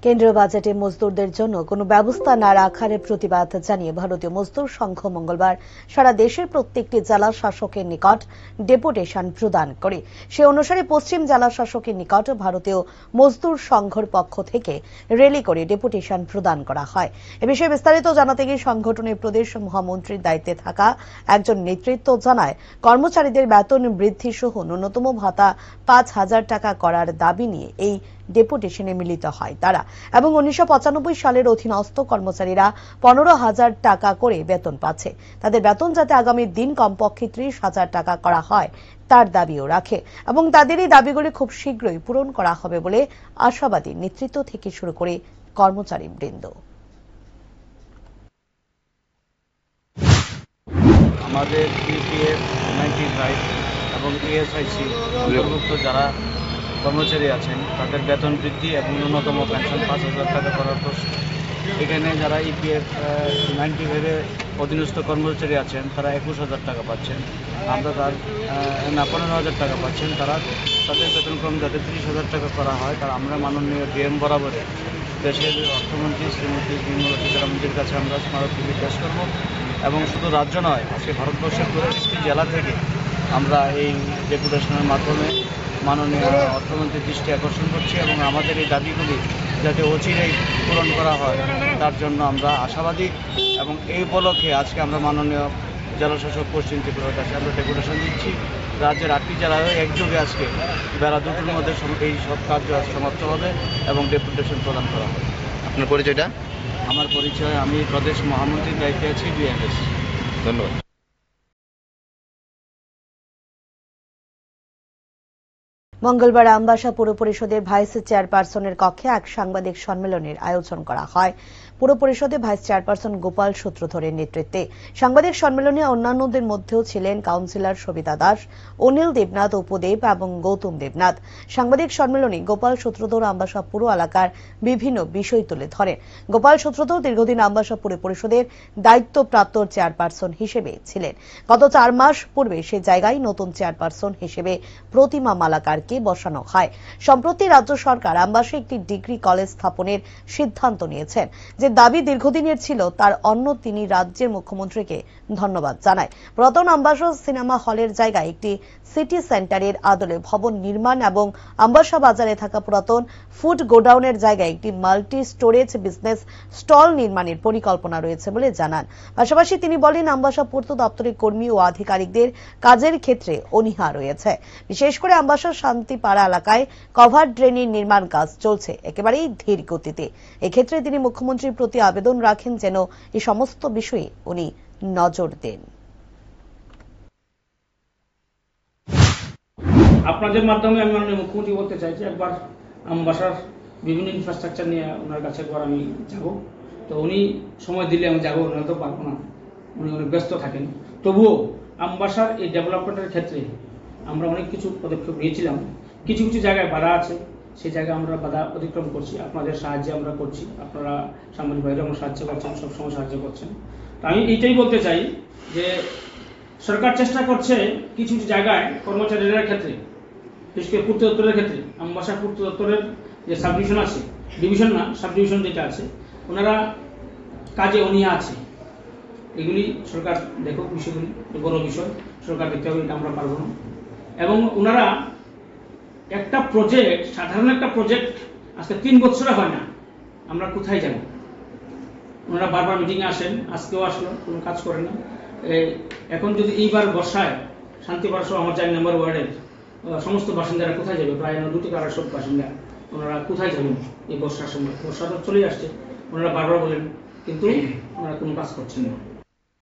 কেন্দ্রীয় বাজেটে মজদুরদের জন্য কোনো ব্যবস্থা না রাখার প্রতিবাদ জানিয়ে ভারতীয় মজদুর সংঘ মঙ্গলবার সারা দেশের প্রত্যেকটি জেলা শাসকের নিকট ডেপুটেশন প্রদান করে। সে অনুসারে পশ্চিম জেলা শাসকের নিকট ভারতীয় মজদুর সংঘের পক্ষ থেকে র্যালি করে ডেপুটেশন প্রদান করা হয়। এ বিষয়ে বিস্তারিত জানাতে গিয়ে সংগঠনের প্রদেশ মহামন্ত্রীর দায়িত্বে থাকা একজন নেতৃত্ব জানায়, কর্মচারীদের বেতন বৃদ্ধি সহ ন্যূনতম ভাতা ৫,০০০ টাকা করার দাবি নিয়ে এই ডেপুটেশনে মিলিত হয় তারা, এবং ১৯৯৫ সালের অধীনস্থ কর্মচারীরা ১৫,০০০ টাকা করে বেতন পাচ্ছে। তাদের বেতন যাতে আগামী দিন কমপক্ষে ৩০,০০০ টাকা করা হয় তার দাবিও রাখে, এবং তাদের এই দাবিগুলি খুব শীঘ্রই পূরণ করা হবে বলে আশাবাদী নেতৃত্ব থেকে শুরু করে কর্মচারী বৃন্দ। আমাদের ইপিএফ 95 এবং ইএসআইসি অন্তর্ভুক্ত যারা কর্মচারী আছেন তাদের বেতন বৃদ্ধি এবং ন্যূনতম পেনশন ৫,০০০ টাকা করার প্রশ্ন। এখানে যারা ইপিএফ 95-এর অধীনস্থ কর্মচারী আছেন তারা ২১,০০০ টাকা পাচ্ছেন, আমরা তার ১৫,০০০ টাকা পাচ্ছেন। তাদের বেতনক্রম যাতে ৩০,০০০ টাকা করা হয় তার আমরা মাননীয় ডিএম বরাবরে দেশের অর্থমন্ত্রী শ্রীমতী নির্মলা সীতারামনের কাছে আমরা স্মারকলিপি পেশ করব, এবং শুধু রাজ্য নয়, আজকে ভারতবর্ষের ২৫টি জেলা থেকে আমরা এই ডেপুটেশনের মাধ্যমে মাননীয় অর্থমন্ত্রীর দৃষ্টি আকর্ষণ করছি, এবং আমাদের এই দাবিগুলি যাতে অচিরেই পূরণ করা হয় তার জন্য আমরা আশাবাদী। এবং এই উপলক্ষে আজকে আমরা মাননীয় জেলাশাসক পশ্চিম ত্রিপুরার কাছে আমরা ডেপুটেশন দিচ্ছি। রাজ্যের ৮টি জেলায় একযোগে আজকে বেলা ২টোর মধ্যে এই সব কার্য সমাপ্ত হবে এবং ডেপুটেশন প্রদান করা হবে। আপনার পরিচয়টা? আমার পরিচয়, আমি প্রদেশ মহামন্ত্রীর দায়িত্বে আছি, বিএমএস। ধন্যবাদ। মঙ্গলবার আমবাসা পুর পরিষদের ভাইস চেয়ারপারসনের কক্ষে এক সাংবাদিক সম্মেলনের আয়োজন করা হয়। পুর পরিষদে ভাইস চেয়ারপারসন গোপাল সূত্রধরের নেতৃত্বে সাংবাদিক সম্মেলনে অন্যান্যদের মধ্যেও ছিলেন কাউন্সিলর সবিতা দাস, অনিল দেবনাথ, উপদেব এবং গৌতম দেবনাথ। সাংবাদিক সম্মেলনে গোপাল সূত্রধর আমবাসা পুর এলাকার বিভিন্ন বিষয় তুলে ধরেন। গোপাল সূত্রধর দীর্ঘদিন আমবাসা পুর পরিষদের দায়িত্বপ্রাপ্ত চেয়ারপারসন হিসেবে ছিলেন। গত ৪ মাস পূর্বে সে জায়গায় নতুন চেয়ারপারসন হিসেবে প্রতিমা মালাকারকে বসানো হয়। সম্প্রতি রাজ্য সরকার আমবাসে একটি ডিগ্রি কলেজ স্থাপনের সিদ্ধান্ত নিয়েছেন। যে দাবি দীর্ঘদিনের ছিল তার অন্য তিনি রাজ্যের মুখ্যমন্ত্রীকে ধন্যবাদ জানায়। পুরাতন আমবাসা সিনেমা হলের জায়গায় একটি সিটি সেন্টারের আদলে ভবন নির্মাণ এবং আমবাসা বাজারে থাকা পুরাতন ফুড গোডাউনের জায়গায় একটি মাল্টি স্টোরেজ বিজনেস স্টল নির্মাণের পরিকল্পনা রয়েছে বলে জানান। পাশাপাশি তিনি বলেন, আমবাসা পূর্ত দপ্তরের কর্মী ও আধিকারিকদের কাজের ক্ষেত্রে অনীহা রয়েছে। বিশেষ করে আমবাসা শান্তিপাড়া এলাকায় কভার ড্রেনের নির্মাণ কাজ চলছে একেবারেই ধীর গতিতে। এক্ষেত্রে তিনি মুখ্যমন্ত্রীর প্রতি আবেদন রাখেন যেন এই সমস্ত বিষয়ে উনি নজর দেন। আপনাদের মাধ্যমে আমি মাননীয় মুখ্যমন্ত্রী বলতে চাই যে একবার আমবাসার বিভিন্ন ইনফ্রাস্ট্রাকচার নিয়ে ওনার কাছে একবার আমি যাব। তো উনি সময় দিলে আমি যাবো, নয়তো পারবো না, উনি অনেক ব্যস্ত থাকেন। তবুও আমবাসার এই ডেভেলপমেন্টের ক্ষেত্রে আমরা অনেক কিছু পদক্ষেপ নিয়েছিলাম। কিছু কিছু জায়গায় বাধা আছে, সেই জায়গায় আমরা বাধা অতিক্রম করছি, আপনাদের সাহায্যে আমরা করছি। আপনারা সাংবাদিক ভাইরা আমরা সাহায্য করছেন, সবসময় সাহায্য করছেন। আমি এইটাই বলতে চাই যে সরকার চেষ্টা করছে কিছু কিছু জায়গায় কর্মচারীদের ক্ষেত্রে, বিশেষ করে পূর্ত দপ্তরের ক্ষেত্রে, আমবাসা পূর্ত দপ্তরের যে সাব ডিভিশন আছে, ডিভিশন না সাব ডিভিশন যেটা আছে, ওনারা কাজে অনীহা আছে। এগুলি সরকার দেখুক, বিষয়গুলি বড় বিষয়, সরকার দেখতে হবে, এটা আমরা পারবো না। এবং ওনারা একটা প্রজেক্ট, সাধারণ একটা প্রজেক্ট আজকে ৩ বছরে হয় না, আমরা কোথায় যাব? ওনারা বারবার মিটিংয়ে আসেন, আজকেও আসলো, কোনো কাজ করেন না। এখন যদি এইবার বর্ষায় শান্তিপাড়া সহ আমার ৪ নম্বর ওয়ার্ডের সমস্ত বাসিন্দারা কোথায় যাবে? প্রায় ২ থেকে ২৫০ বাসিন্দা, ওনারা কোথায় যাবেন এই বর্ষার সময়? বর্ষা তো চলেই আসছে, ওনারা বারবার বলেন, কিন্তু ওনারা কোনো কাজ করছেন না।